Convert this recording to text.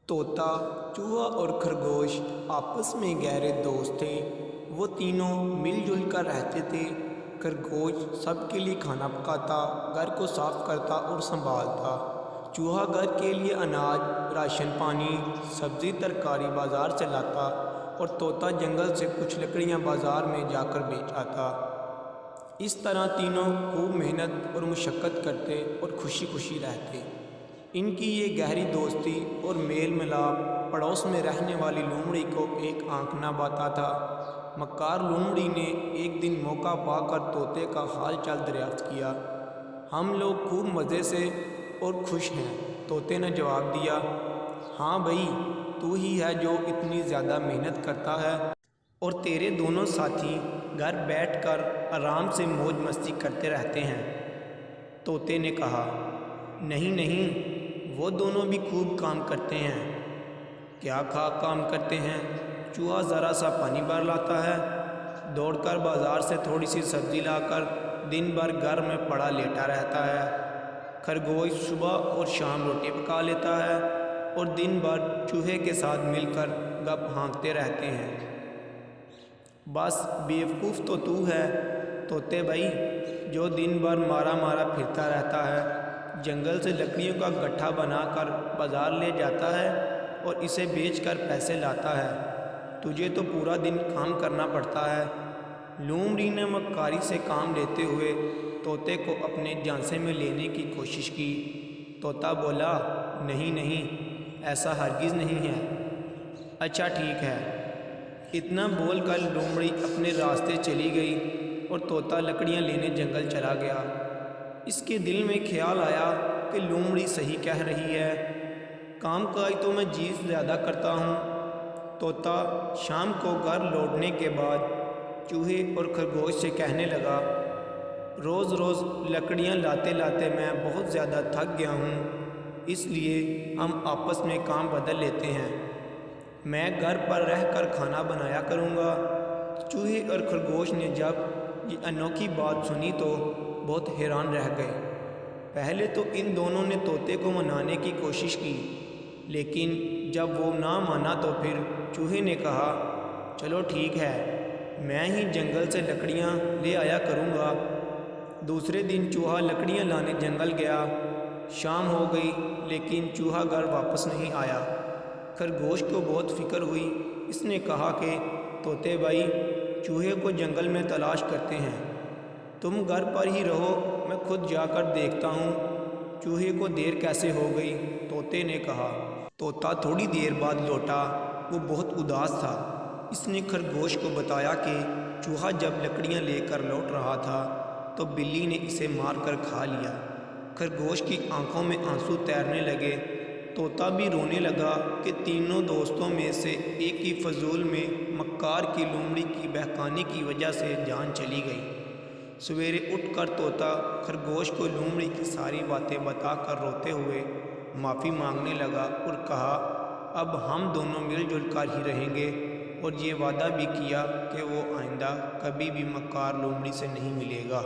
तोता, चूहा और खरगोश आपस में गहरे दोस्त थे। वो तीनों मिलजुल कर रहते थे। खरगोश सबके लिए खाना पकाता, घर को साफ करता और संभालता। चूहा घर के लिए अनाज, राशन पानी, सब्जी तरकारी बाजार से लाता और तोता जंगल से कुछ लकड़ियाँ बाजार में जाकर बेच आता। इस तरह तीनों खूब मेहनत और मुशक्क़त करते और खुशी खुशी रहते। इनकी ये गहरी दोस्ती और मेल मिलाप पड़ोस में रहने वाली लोमड़ी को एक आंख न बाता था। मक्कार लोमड़ी ने एक दिन मौका पाकर तोते का हाल चाल दरियाफ्त किया। हम लोग खूब मज़े से और खुश हैं, तोते ने जवाब दिया। हाँ भाई, तू ही है जो इतनी ज़्यादा मेहनत करता है और तेरे दोनों साथी घर बैठकर आराम से मौज मस्ती करते रहते हैं। तोते ने कहा, नहीं नहीं, वो दोनों भी खूब काम करते हैं। क्या काम करते हैं? चूहा ज़रा सा पानी भर लाता है, दौड़कर बाज़ार से थोड़ी सी सब्ज़ी लाकर दिन भर घर में पड़ा लेटा रहता है। खरगोश सुबह और शाम रोटी पका लेता है और दिन भर चूहे के साथ मिलकर गप हाँकते रहते हैं। बस बेवकूफ़ तो तू है तोते भाई, जो दिन भर मारा मारा फिरता रहता है, जंगल से लकड़ियों का गट्ठा बनाकर बाज़ार ले जाता है और इसे बेचकर पैसे लाता है। तुझे तो पूरा दिन काम करना पड़ता है। लोमड़ी ने मक्कारी से काम लेते हुए तोते को अपने झांसे में लेने की कोशिश की। तोता बोला, नहीं नहीं, ऐसा हरगिज़ नहीं है। अच्छा ठीक है। इतना बोलकर लोमड़ी अपने रास्ते चली गई और तोता लकड़ियाँ लेने जंगल चला गया। इसके दिल में ख्याल आया कि लोमड़ी सही कह रही है, काम काज तो मैं जी ज़्यादा करता हूँ। तोता शाम को घर लौटने के बाद चूहे और खरगोश से कहने लगा, रोज़ रोज़ लकड़ियाँ लाते लाते मैं बहुत ज़्यादा थक गया हूँ, इसलिए हम आपस में काम बदल लेते हैं। मैं घर पर रहकर खाना बनाया करूँगा। चूहे और खरगोश ने जब ये अनोखी बात सुनी तो बहुत हैरान रह गए। पहले तो इन दोनों ने तोते को मनाने की कोशिश की, लेकिन जब वो ना माना तो फिर चूहे ने कहा, चलो ठीक है, मैं ही जंगल से लकड़ियाँ ले आया करूँगा। दूसरे दिन चूहा लकड़ियाँ लाने जंगल गया। शाम हो गई लेकिन चूहा घर वापस नहीं आया। खरगोश को बहुत फिक्र हुई। इसने कहा कि तोते भाई, चूहे को जंगल में तलाश करते हैं, तुम घर पर ही रहो, मैं खुद जाकर देखता हूँ चूहे को देर कैसे हो गई। तोते ने कहा। तोता थोड़ी देर बाद लौटा। वो बहुत उदास था। इसने खरगोश को बताया कि चूहा जब लकड़ियाँ लेकर लौट रहा था तो बिल्ली ने इसे मारकर खा लिया। खरगोश की आंखों में आंसू तैरने लगे। तोता भी रोने लगा कि तीनों दोस्तों में से एक ही फजूल में मक्कार की लोमड़ी की बहकाने की वजह से जान चली गई। सवेरे उठकर तोता खरगोश को लोमड़ी की सारी बातें बताकर रोते हुए माफ़ी मांगने लगा और कहा, अब हम दोनों मिलजुल कर ही रहेंगे, और ये वादा भी किया कि वो आइंदा कभी भी मक्कार लोमड़ी से नहीं मिलेगा।